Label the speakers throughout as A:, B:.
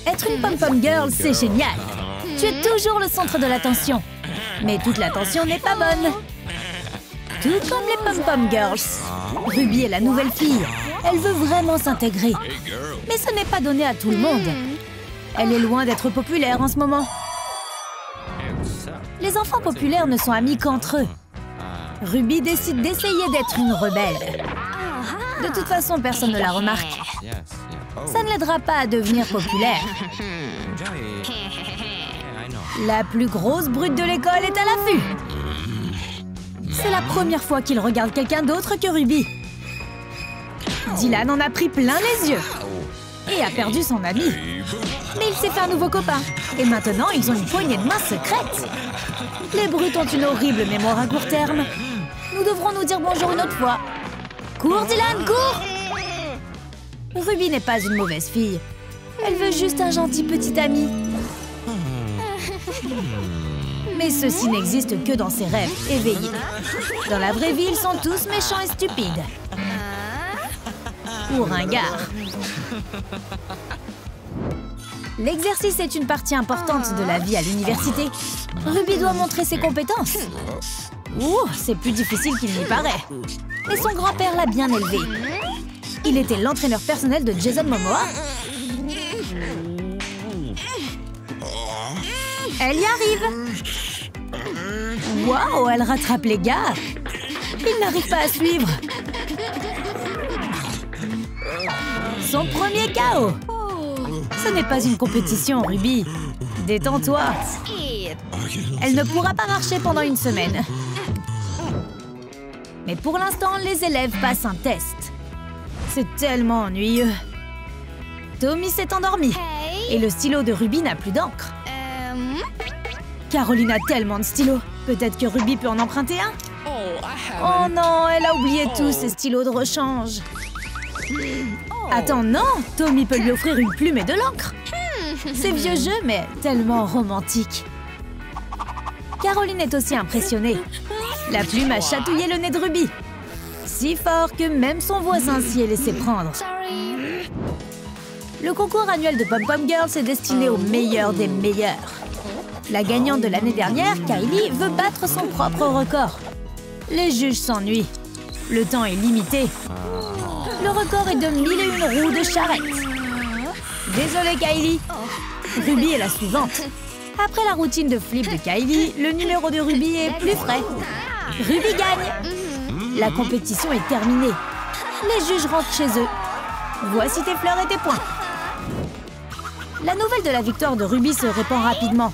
A: Être une pom-pom girl, c'est génial. Tu es toujours le centre de l'attention. Mais toute l'attention n'est pas bonne. Tout comme les pom-pom girls. Ruby est la nouvelle fille. Elle veut vraiment s'intégrer. Mais ce n'est pas donné à tout le monde. Elle est loin d'être populaire en ce moment. Les enfants populaires ne sont amis qu'entre eux. Ruby décide d'essayer d'être une rebelle. De toute façon, personne ne la remarque. Ça ne l'aidera pas à devenir populaire. La plus grosse brute de l'école est à l'affût. C'est la première fois qu'il regarde quelqu'un d'autre que Ruby. Dylan en a pris plein les yeux. Et a perdu son ami. Mais il s'est fait un nouveau copain. Et maintenant, ils ont une poignée de main secrète. Les brutes ont une horrible mémoire à court terme. Nous devrons nous dire bonjour une autre fois. Cours, Dylan, cours! Ruby n'est pas une mauvaise fille. Elle veut juste un gentil petit ami. Mais ceci n'existe que dans ses rêves éveillés. Dans la vraie vie, ils sont tous méchants et stupides. Ou ringards. L'exercice est une partie importante de la vie à l'université. Ruby doit montrer ses compétences. Ouh, c'est plus difficile qu'il n'y paraît. Mais son grand-père l'a bien élevée. Il était l'entraîneur personnel de Jason Momoa. Elle y arrive. Waouh, elle rattrape les gars. Il n'arrive pas à suivre. Son premier KO. Ce n'est pas une compétition, Ruby. Détends-toi. Elle ne pourra pas marcher pendant une semaine. Mais pour l'instant, les élèves passent un test. C'est tellement ennuyeux. Tommy s'est endormi. Et le stylo de Ruby n'a plus d'encre. Caroline a tellement de stylos. Peut-être que Ruby peut en emprunter un? Oh non, elle a oublié tous ses stylos de rechange. Attends, non! Tommy peut lui offrir une plume et de l'encre. C'est vieux jeu, mais tellement romantique. Caroline est aussi impressionnée. La plume a chatouillé le nez de Ruby. Si fort que même son voisin s'y est laissé prendre. Le concours annuel de Pom Pom Girls est destiné aux meilleurs des meilleurs. La gagnante de l'année dernière, Kylie, veut battre son propre record. Les juges s'ennuient. Le temps est limité. Le record est de 1001 roues de charrette. Désolée, Kylie. Ruby est la suivante. Après la routine de flip de Kylie, le numéro de Ruby est plus frais. Ruby gagne. La compétition est terminée. Les juges rentrent chez eux. Voici tes fleurs et tes points. La nouvelle de la victoire de Ruby se répand rapidement.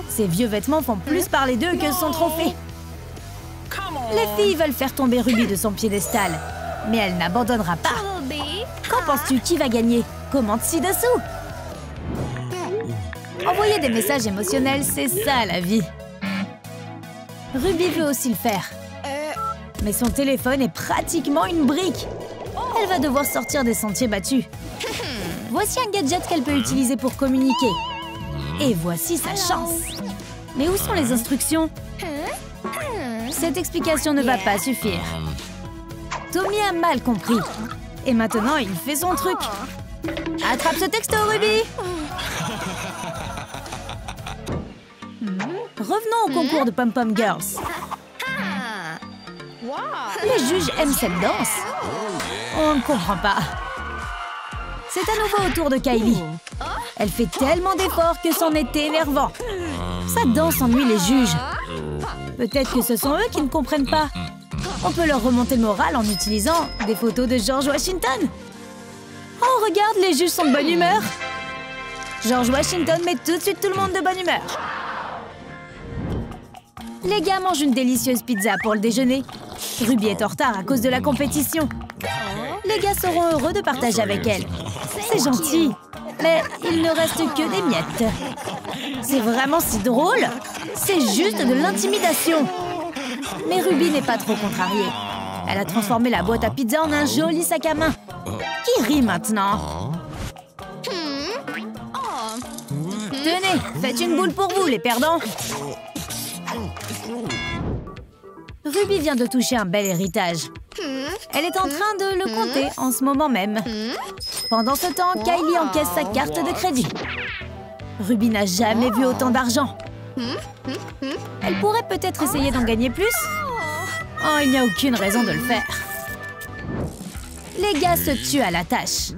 A: Ses vieux vêtements font plus parler d'eux que son trophée. Les filles veulent faire tomber Ruby de son piédestal. Mais elle n'abandonnera pas. Qu'en penses-tu? Qui va gagner? Commente ci-dessous. Envoyer des messages émotionnels, c'est ça la vie. Ruby veut aussi le faire. Mais son téléphone est pratiquement une brique. Elle va devoir sortir des sentiers battus. Voici un gadget qu'elle peut utiliser pour communiquer. Et voici sa chance. Mais où sont les instructions? Cette explication ne va pas suffire. Tommy a mal compris. Et maintenant, il fait son truc. Attrape ce texto, Ruby! Revenons au concours de Pom Pom Girls. Les juges aiment cette danse. On ne comprend pas. C'est à nouveau au tour de Kylie. Elle fait tellement d'efforts que c'en est énervant. Sa danse ennuie les juges. Peut-être que ce sont eux qui ne comprennent pas. On peut leur remonter le moral en utilisant des photos de George Washington. Oh, regarde, les juges sont de bonne humeur. George Washington met tout de suite tout le monde de bonne humeur. Les gars mangent une délicieuse pizza pour le déjeuner. Ruby est en retard à cause de la compétition. Les gars seront heureux de partager avec elle. C'est gentil, mais il ne reste que des miettes. C'est vraiment si drôle. C'est juste de l'intimidation. Mais Ruby n'est pas trop contrariée. Elle a transformé la boîte à pizza en un joli sac à main. Qui rit maintenant? Tenez, faites une boule pour vous, les perdants. Ruby vient de toucher un bel héritage. Elle est en train de le compter en ce moment même. Pendant ce temps, Kylie encaisse sa carte de crédit. Ruby n'a jamais vu autant d'argent. Elle pourrait peut-être essayer d'en gagner plus. Oh, il n'y a aucune raison de le faire. Les gars se tuent à la tâche.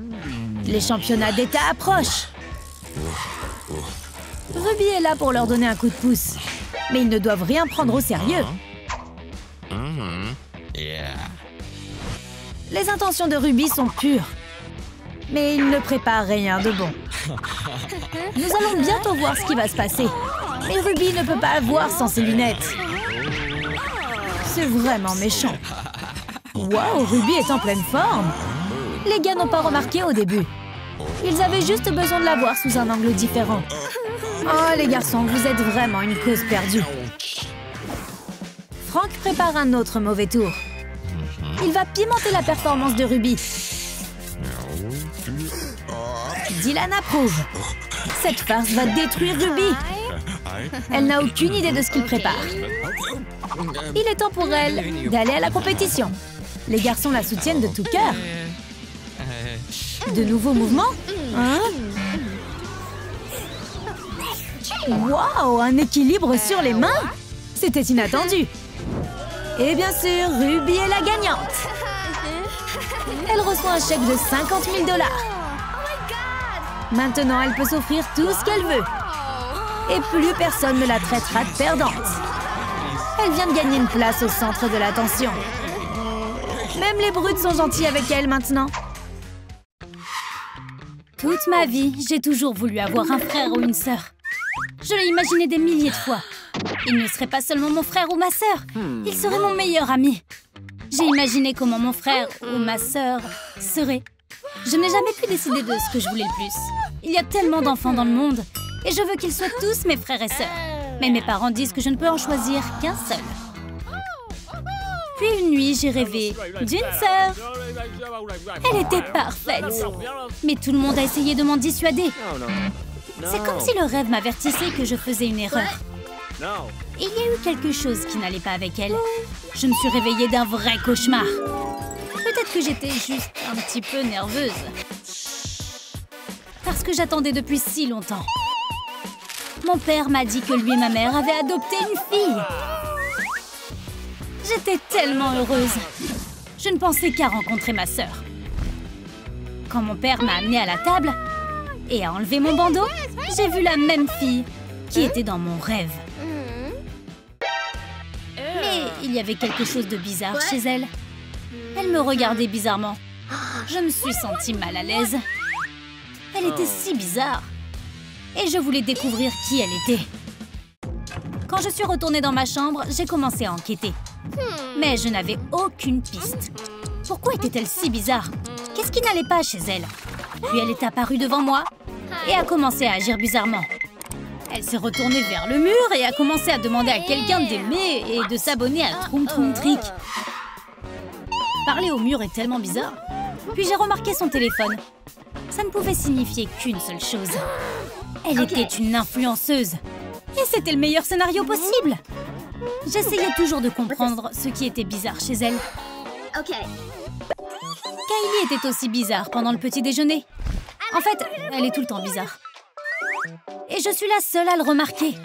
A: Les championnats d'État approchent. Ruby est là pour leur donner un coup de pouce. Mais ils ne doivent rien prendre au sérieux. Les intentions de Ruby sont pures. Mais il ne prépare rien de bon. Nous allons bientôt voir ce qui va se passer. Mais Ruby ne peut pas voir sans ses lunettes. C'est vraiment méchant. Waouh, Ruby est en pleine forme. Les gars n'ont pas remarqué au début. Ils avaient juste besoin de la voir sous un angle différent. Oh, les garçons, vous êtes vraiment une cause perdue. Frank prépare un autre mauvais tour. Il va pimenter la performance de Ruby. Dylan approuve. Cette farce va détruire Ruby. Elle n'a aucune idée de ce qu'il prépare. Il est temps pour elle d'aller à la compétition. Les garçons la soutiennent de tout cœur. De nouveaux mouvements? Hein? Waouh, un équilibre sur les mains? C'était inattendu. Et bien sûr, Ruby est la gagnante. Elle reçoit un chèque de 50 000 $. Maintenant, elle peut s'offrir tout ce qu'elle veut. Et plus personne ne la traitera de perdante. Elle vient de gagner une place au centre de l'attention. Même les brutes sont gentils avec elle maintenant. Toute ma vie, j'ai toujours voulu avoir un frère ou une sœur. Je l'ai imaginé des milliers de fois. Il ne serait pas seulement mon frère ou ma sœur, il serait mon meilleur ami. J'ai imaginé comment mon frère ou ma sœur serait. Je n'ai jamais pu décider de ce que je voulais le plus. Il y a tellement d'enfants dans le monde et je veux qu'ils soient tous mes frères et sœurs. Mais mes parents disent que je ne peux en choisir qu'un seul. Puis une nuit, j'ai rêvé d'une sœur. Elle était parfaite. Mais tout le monde a essayé de m'en dissuader. C'est comme si le rêve m'avertissait que je faisais une erreur. Il y a eu quelque chose qui n'allait pas avec elle. Je me suis réveillée d'un vrai cauchemar. Peut-être que j'étais juste un petit peu nerveuse. Parce que j'attendais depuis si longtemps. Mon père m'a dit que lui et ma mère avaient adopté une fille. J'étais tellement heureuse. Je ne pensais qu'à rencontrer ma sœur. Quand mon père m'a amenée à la table et a enlevé mon bandeau, j'ai vu la même fille qui était dans mon rêve. Mais il y avait quelque chose de bizarre chez elle. Elle me regardait bizarrement. Je me suis sentie mal à l'aise. Elle était si bizarre. Et je voulais découvrir qui elle était. Quand je suis retournée dans ma chambre, j'ai commencé à enquêter. Mais je n'avais aucune piste. Pourquoi était-elle si bizarre? Qu'est-ce qui n'allait pas chez elle? Puis elle est apparue devant moi et a commencé à agir bizarrement. Elle s'est retournée vers le mur et a commencé à demander à quelqu'un d'aimer et de s'abonner à Troum Troum Trick. Parler au mur est tellement bizarre. Puis j'ai remarqué son téléphone. Ça ne pouvait signifier qu'une seule chose. Elle était une influenceuse. Et c'était le meilleur scénario possible. J'essayais toujours de comprendre ce qui était bizarre chez elle. Kylie était aussi bizarre pendant le petit déjeuner. En fait, elle est tout le temps bizarre. Et je suis la seule à le remarquer.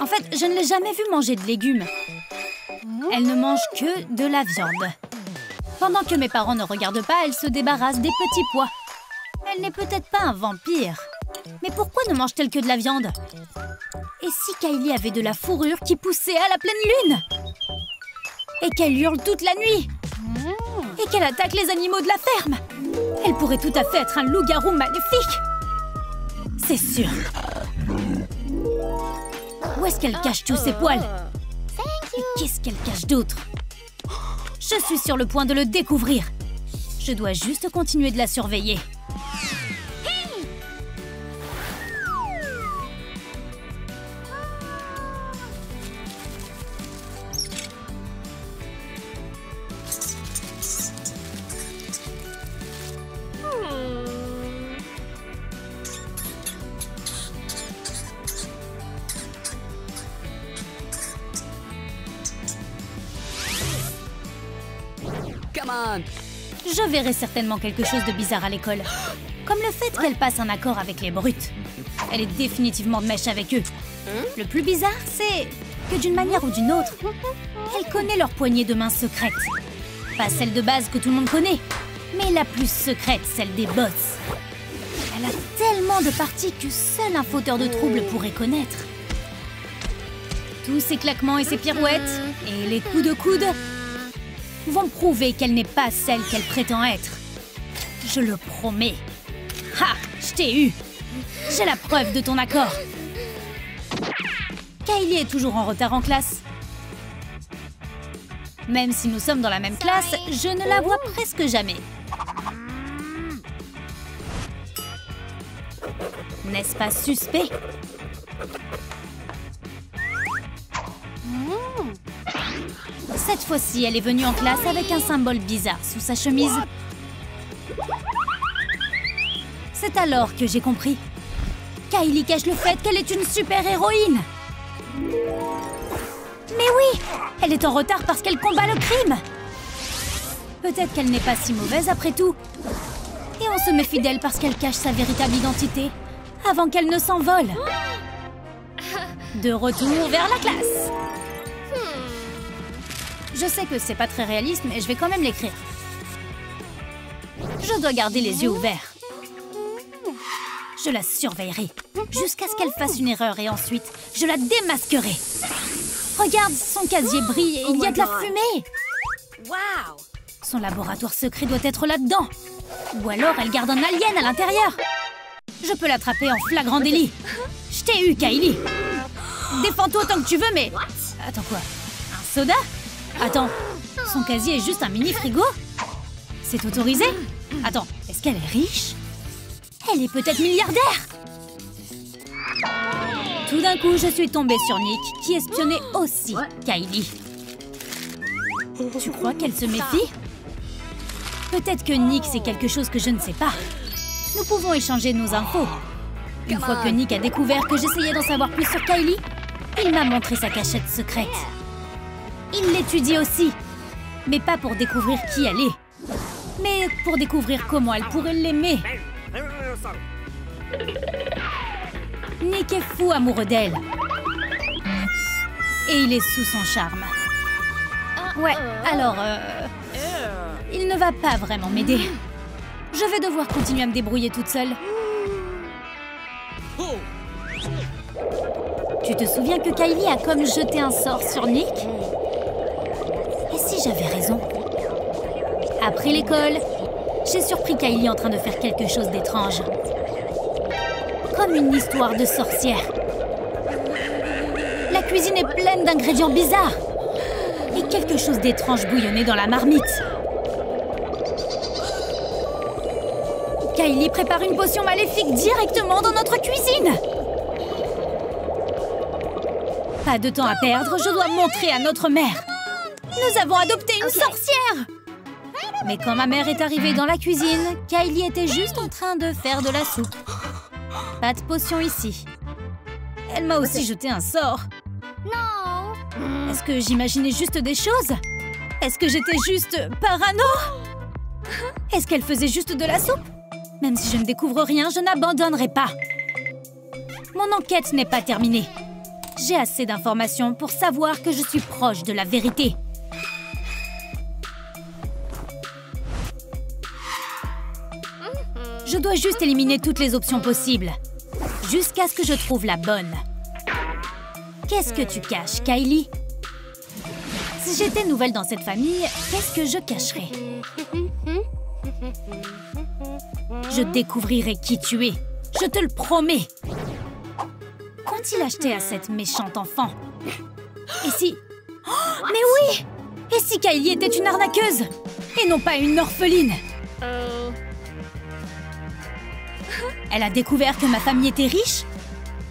A: En fait, je ne l'ai jamais vue manger de légumes. Elle ne mange que de la viande. Pendant que mes parents ne regardent pas, elle se débarrasse des petits pois. Elle n'est peut-être pas un vampire. Mais pourquoi ne mange-t-elle que de la viande? Et si Kylie avait de la fourrure qui poussait à la pleine lune? Et qu'elle hurle toute la nuit? Et qu'elle attaque les animaux de la ferme? Elle pourrait tout à fait être un loup-garou maléfique. C'est sûr. Où est-ce qu'elle cache tous ses poils? Et qu'est-ce qu'elle cache d'autre? Je suis sur le point de le découvrir. Je dois juste continuer de la surveiller.
B: Come on.
A: Je verrai certainement quelque chose de bizarre à l'école. Comme le fait qu'elle passe un accord avec les brutes. Elle est définitivement de mèche avec eux. Le plus bizarre, c'est que d'une manière ou d'une autre, elle connaît leur poignée de main secrète. Pas celle de base que tout le monde connaît, mais la plus secrète, celle des boss. Elle a tellement de parties que seul un fauteur de troubles pourrait connaître. Tous ces claquements et ces pirouettes, et les coups de coude, vont prouver qu'elle n'est pas celle qu'elle prétend être. Je le promets. Ha! Je t'ai eu! J'ai la preuve de ton accord. Kylie est toujours en retard en classe. Même si nous sommes dans la même classe, je ne la vois presque jamais. N'est-ce pas suspect? Cette fois-ci, elle est venue en classe avec un symbole bizarre sous sa chemise. C'est alors que j'ai compris. Kylie cache le fait qu'elle est une super-héroïne. Mais oui, elle est en retard parce qu'elle combat le crime. Peut-être qu'elle n'est pas si mauvaise après tout. Et on se méfie d'elle parce qu'elle cache sa véritable identité avant qu'elle ne s'envole. De retour vers la classe. Je sais que c'est pas très réaliste, mais je vais quand même l'écrire. Je dois garder les yeux ouverts. Je la surveillerai jusqu'à ce qu'elle fasse une erreur et ensuite, je la démasquerai. Regarde, son casier brille et il y a de la fumée.
B: Wow!
A: Son laboratoire secret doit être là-dedans. Ou alors elle garde un alien à l'intérieur. Je peux l'attraper en flagrant délit. Je t'ai eu, Kylie. Défends-toi autant que tu veux, mais... Attends quoi? Un soda? Attends, son casier est juste un mini frigo? C'est autorisé? Attends, est-ce qu'elle est riche? Elle est peut-être milliardaire! Tout d'un coup, je suis tombée sur Nick, qui espionnait aussi Kylie. Tu crois qu'elle se méfie? Peut-être que Nick sait quelque chose que je ne sais pas. Nous pouvons échanger nos infos. Une fois que Nick a découvert que j'essayais d'en savoir plus sur Kylie, il m'a montré sa cachette secrète. Il l'étudie aussi, mais pas pour découvrir qui elle est, mais pour découvrir comment elle pourrait l'aimer. Nick est fou amoureux d'elle. Et il est sous son charme. Ouais, alors, il ne va pas vraiment m'aider. Je vais devoir continuer à me débrouiller toute seule. Tu te souviens que Kylie a comme jeté un sort sur Nick? Et si j'avais raison? Après l'école, j'ai surpris Kylie en train de faire quelque chose d'étrange. Comme une histoire de sorcière. La cuisine est pleine d'ingrédients bizarres. Et quelque chose d'étrange bouillonnait dans la marmite. Kylie prépare une potion maléfique directement dans notre cuisine. Pas de temps à perdre, je dois montrer à notre mère. Nous avons adopté une sorcière! Mais quand ma mère est arrivée dans la cuisine, Kylie était juste en train de faire de la soupe. Pas de potion ici. Elle m'a aussi jeté un sort.
B: Non!
A: Est-ce que j'imaginais juste des choses? Est-ce que j'étais juste parano? Est-ce qu'elle faisait juste de la soupe? Même si je ne découvre rien, je n'abandonnerai pas. Mon enquête n'est pas terminée. J'ai assez d'informations pour savoir que je suis proche de la vérité. Je dois juste éliminer toutes les options possibles, jusqu'à ce que je trouve la bonne. Qu'est-ce que tu caches, Kylie? Si j'étais nouvelle dans cette famille, qu'est-ce que je cacherais? Je découvrirai qui tu es. Je te le promets. Qu'ont-ils acheté à cette méchante enfant? Et si... Oh, mais oui! Et si Kylie était une arnaqueuse? Et non pas une orpheline? Elle a découvert que ma famille était riche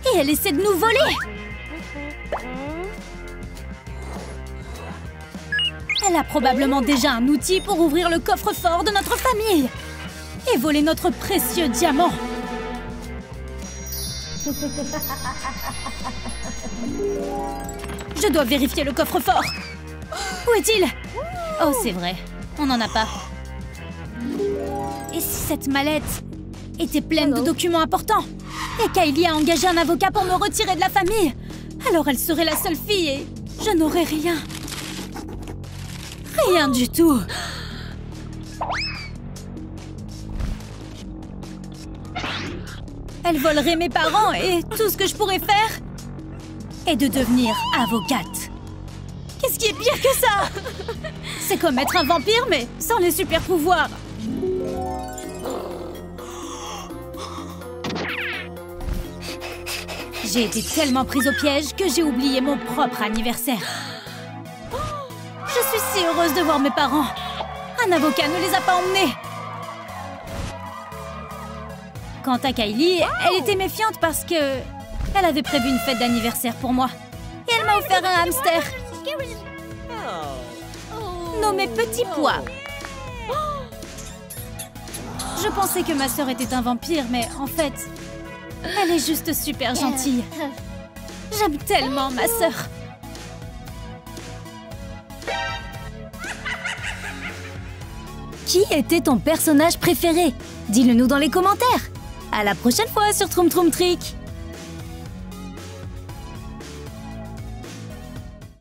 A: et elle essaie de nous voler. Elle a probablement déjà un outil pour ouvrir le coffre-fort de notre famille et voler notre précieux diamant. Je dois vérifier le coffre-fort. Où est-il? Oh, c'est vrai, on n'en a pas. Et si cette mallette était pleine de documents importants? Et Kylie a engagé un avocat pour me retirer de la famille? Alors elle serait la seule fille et je n'aurais rien. Rien du tout. Elle volerait mes parents et tout ce que je pourrais faire est de devenir avocate. Qu'est-ce qui est pire que ça? C'est comme être un vampire mais sans les super pouvoirs. J'ai été tellement prise au piège que j'ai oublié mon propre anniversaire. Je suis si heureuse de voir mes parents. Un avocat ne les a pas emmenés. Quant à Kylie, elle était méfiante parce que elle avait prévu une fête d'anniversaire pour moi. Et elle m'a offert un hamster. Nommé Petit Pois. Je pensais que ma sœur était un vampire, mais en fait, elle est juste super gentille. J'aime tellement ma sœur. Qui était ton personnage préféré? Dis-le nous dans les commentaires. À la prochaine fois sur Troum Troum Trick.